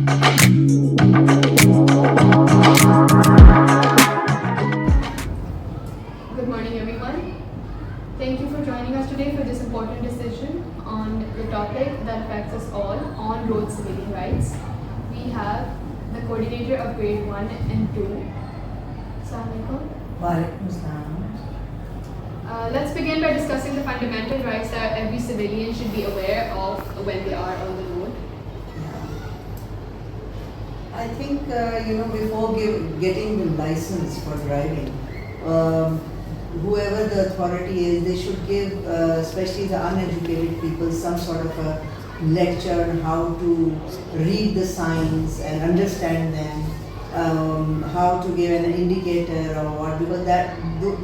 Good morning, everyone. Thank you for joining us today for this important decision on the topic that affects us all, on-road civilian rights. We have the coordinator of grade 1 and 2. Assalamualaikum. Let's begin by discussing the fundamental rights that every civilian should be aware of when they are on the road. I think, before getting the license for driving, whoever the authority is, they should give, especially the uneducated people, some sort of a lecture on how to read the signs and understand them, how to give an indicator or what, because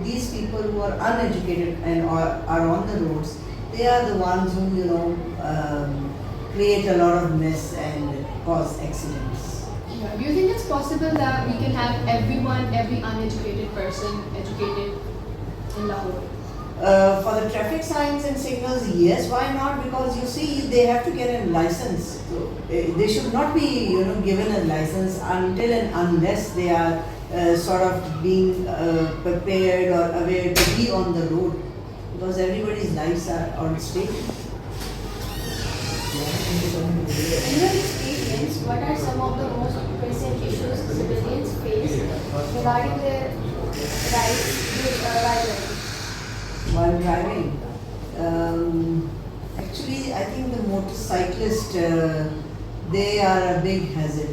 these people who are uneducated and are on the roads, they are the ones who, create a lot of mess and cause accidents. Do you think it's possible that we can have every uneducated person educated in Lahore? For the traffic signs and signals, yes, why not? Because you see, they have to get a license. So, they should not be, given a license until and unless they are sort of being prepared or aware to be on the road, because everybody's lives are on stake. In your experience, what are some of the most pressing issues civilians face regarding their rights while driving? While driving, actually, I think the motorcyclists, they are a big hazard,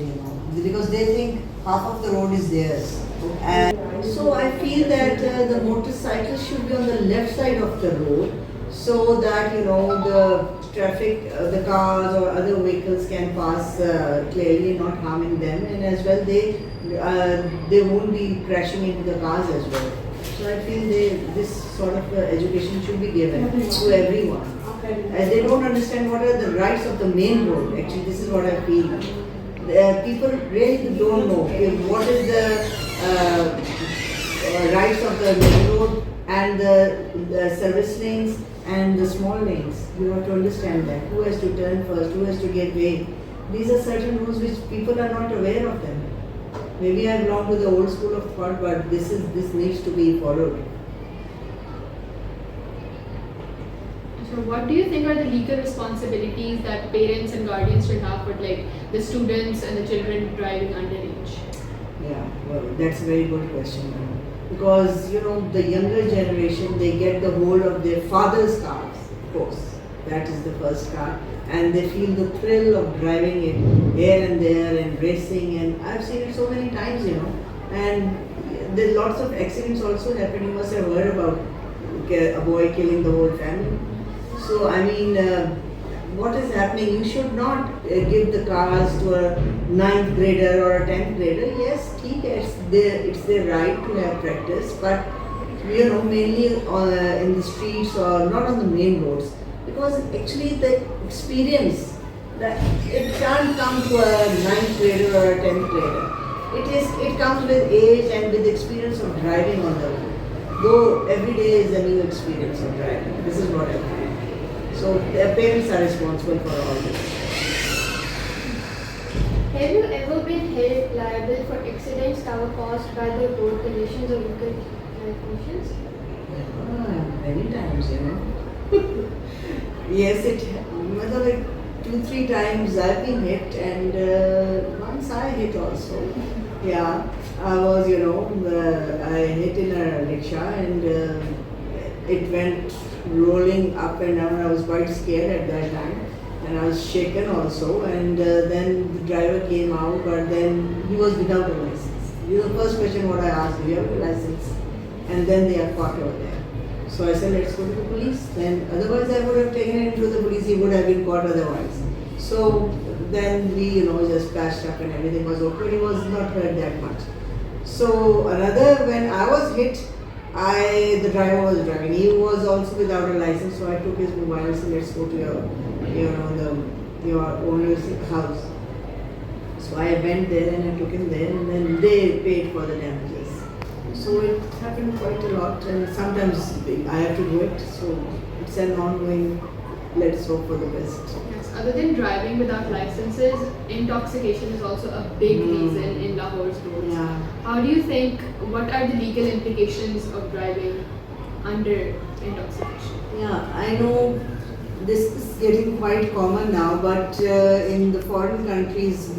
because they think half of the road is theirs. And so I feel that the motorcyclists should be on the left side of the road, so that the traffic, the cars or other vehicles can pass clearly, not harming them, and as well they won't be crashing into the cars as well. So I feel this sort of education should be given to everyone. And they don't understand what are the rights of the main road. Actually, this is what I feel. People really don't know what is the rights of the main road and the service lanes and the small lanes. You have to understand that. Who has to turn first, who has to get way. These are certain rules which people are not aware of them. Maybe I belong to the old school of thought, but this needs to be followed. So what do you think are the legal responsibilities that parents and guardians should have for the students and the children driving underage? Yeah, well, that's a very good question. Because the younger generation, they get the hold of their father's cars, of course. That is the first car, and they feel the thrill of driving it here and there and racing, and I've seen it so many times, and there lots of accidents also happen. You must have heard about a boy killing the whole family. So I mean, what is happening? You should not give the cars to a 9th grader or a 10th grader. Yes, it's their right to have practice, but mainly in the streets or not on the main roads, because actually the experience that it can't come to a 9th grader or a 10th grader. It comes with age and with experience of driving on the road. Though every day is a new experience of driving. This is what I feel. So their parents are responsible for all this. Have you ever been held liable for accidents that were caused by the road conditions or vehicle malfunctions? Many times, Yes, like 2-3 times I've been hit, and once I hit also. Yeah, I was, I hit in a rickshaw, and it went rolling up and down. I was quite scared at that time, and I was shaken also. And then the driver came out, but then he was without a license. The first question what I asked, do you have a license? And then they are caught over there. So I said, let's go to the police. Then otherwise I would have taken him to the police. He would have been caught otherwise. So then we, just patched up and everything was okay. He was not hurt that much. So when I was hit, the driver was driving. He was also without a license, so I took his mobile and said, let's go to your owner's house. So I went there and I took him there, and then they paid for the damages. So it happened quite a lot, and sometimes I have to do it. So it's an ongoing, let's hope for the best. Yes. other than driving without licenses, intoxication is also a big reason in Lahore's roads. Yeah. How do you think, what are the legal implications of driving under intoxication? Yeah, I know this is getting quite common now, but in the foreign countries,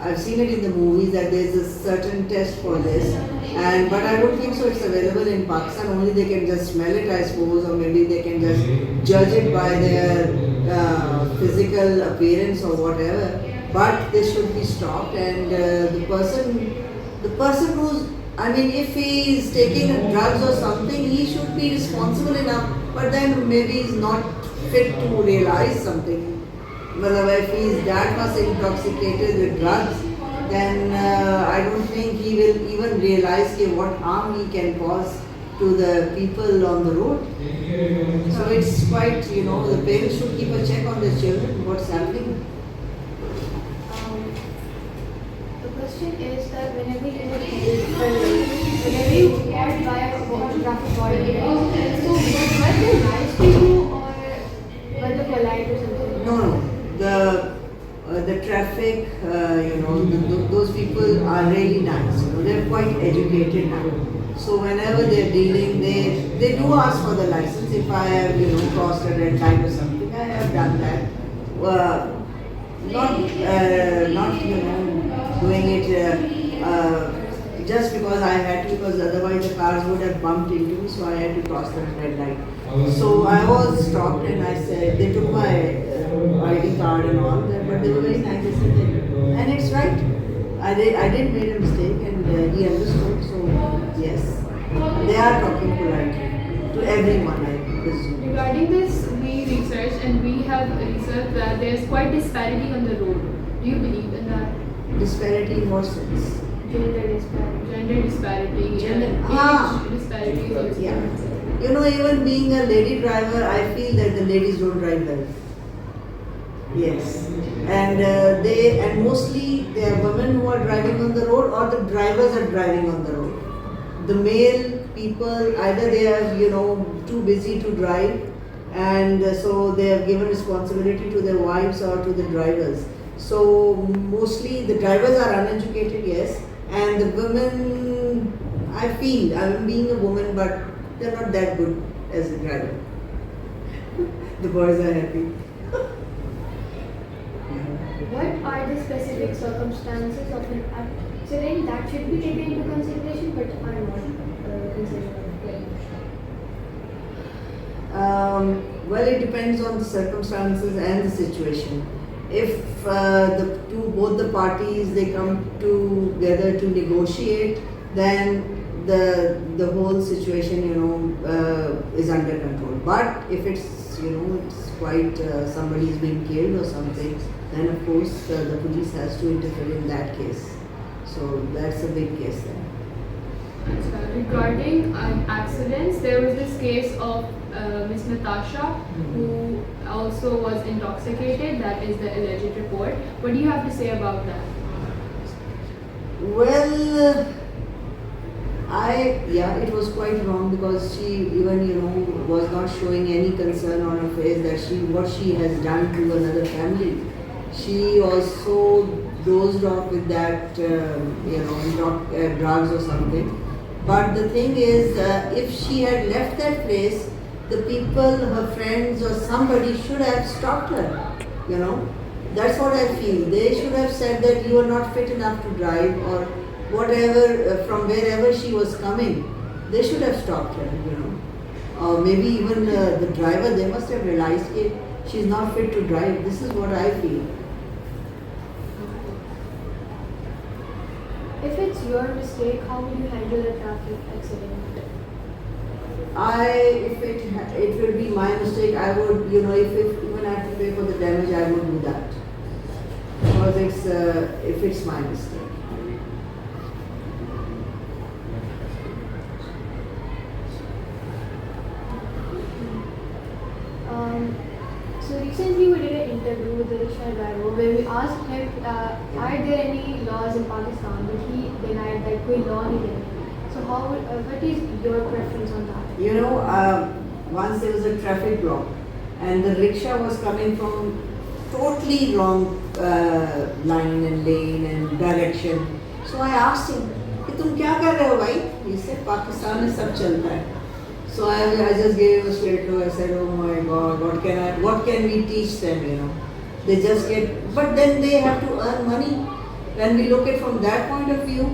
I've seen it in the movies that there's a certain test for this, and but I don't think so. It's available in Pakistan. Only they can just smell it, I suppose, or maybe they can just judge it by their physical appearance or whatever. But they should be stopped, and the person who's, I mean, if he is taking drugs or something, he should be responsible enough. But then maybe he's not fit to realize something. Well, if he is that much intoxicated with drugs, then I don't think he will even realize what harm he can cause to the people on the road. So it's quite, the parents should keep a check on their children, what's happening. The question is that whenever you walk by a traffic body, so were they nice to you or were they polite or something? No. The traffic, those people are really nice. They're quite educated now. So whenever they're dealing, they do ask for the license. If I have, crossed a red light or something, I have done that. Not doing it just because I had to, because otherwise the cars would have bumped into me, so I had to cross the red light. So I was stopped and I said, they took my ID card and all that, but they were very nice. They said, and it's right. I didn't make a mistake, and he understood. So yes, they are talking politely to everyone, I presume. Regarding this, we researched and we have researched that there's quite disparity on the road. Do you believe in that? Disparity in what sense? Gender disparity, Gender- and age disparity is also Yeah. there. Even being a lady driver, I feel that the ladies don't drive well. Yes, and mostly they are women who are driving on the road, or the drivers are driving on the road. The male people, either they are too busy to drive, and so they have given responsibility to their wives or to the drivers. So mostly the drivers are uneducated, yes, and the women, I feel, I'm being a woman, but they're not that good as a driver. The boys are happy. What are the specific circumstances of an accident that should be taken into consideration but are not considered? Well, it depends on the circumstances and the situation. If both the parties they come together to negotiate, then the whole situation is under control. But if it's it's quite somebody is being killed or something, then of course the police has to interfere in that case. So that's a big case then. Regarding accidents, there was this case of Miss Natasha, who also was intoxicated. That is the alleged report. What do you have to say about that? Well, it was quite wrong, because she even was not showing any concern on her face that what she has done to another family. She also dozed off with that drugs or something. But the thing is, if she had left that place, the people, her friends or somebody should have stopped her. That's what I feel. They should have said that you are not fit enough to drive, or whatever, from wherever she was coming. They should have stopped her, Or maybe even the driver, they must have realized that she's not fit to drive. This is what I feel. If it's your mistake, how will you handle a traffic accident? If it will be my mistake, I would, if even I have to pay for the damage, I would do that. Because if it's my mistake. So recently we did an interview with the rickshaw driver where we asked him, are there any laws in Pakistan? But he denied that कोई law नहीं है. So what is your preference on that? Once there was a traffic block, and the rickshaw was coming from totally wrong line and lane and direction. So I asked him, कि तुम क्या कर रहे हो भाई? He said, Pakistan में सब चलता है. So I just gave him a straight look. I said, oh my God, what can we teach them? You know, they just get, but then they have to earn money. When we look at from that point of view,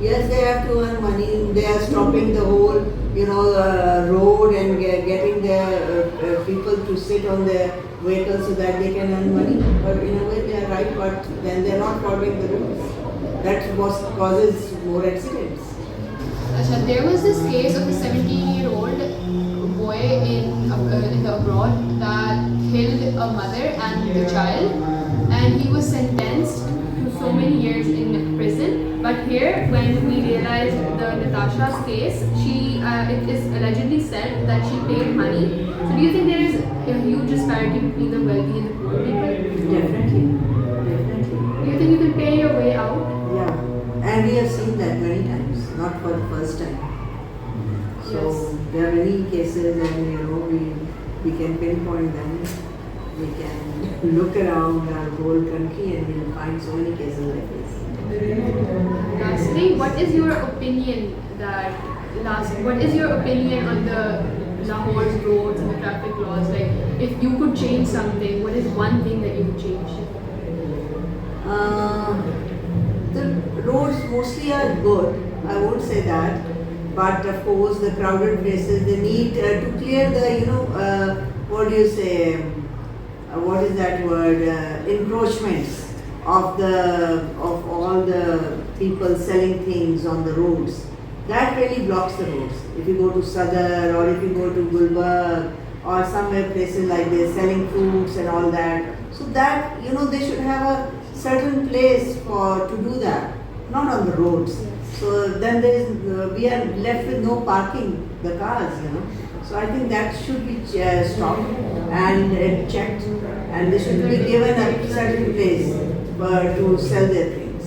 yes, they have to earn money. They are stopping the whole, road and getting their people to sit on their vehicles so that they can earn money. But in a way, they are right. But then they are not following the rules. That causes more accidents. Asha, there was this case of a 17-year-old boy in the abroad that killed a mother and the child, and he was sentenced to so many years in prison. But here, when we realized the Natasha's case, it is allegedly said that she paid money. So do you think there is a huge disparity between the wealthy and the poor people? Definitely. Do you think you can pay your way out? Yeah, and we have seen that many times, not for the first time. So Yes. there are many cases, and we can pinpoint them. We can look around our whole country and we'll find so many cases like this. Lastly, what is your opinion on the Lahore's roads and the traffic laws? Like, if you could change something, what is one thing that you would change? The roads mostly are good, I won't say that, but of course the crowded places, they need to clear the, what do you say, what is that word, encroachments of all the people selling things on the roads. That really blocks the roads. If you go to Sadar or if you go to Gulbarg or somewhere places like this selling fruits and all that, so that they should have a certain place to do that, not on the roads. So then we are left with no parking the cars. So I think that should be stopped and checked, and they should be given a certain place to sell their things.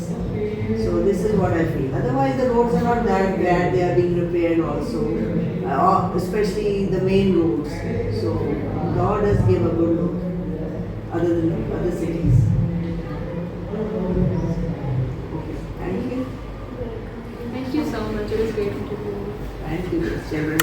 So this is what I feel. Otherwise the roads are not that bad, they are being repaired also, especially the main roads. So God has given a good road other than other cities. Okay, thank you. Thank you so much. It was great interviewing you. Thank you, children.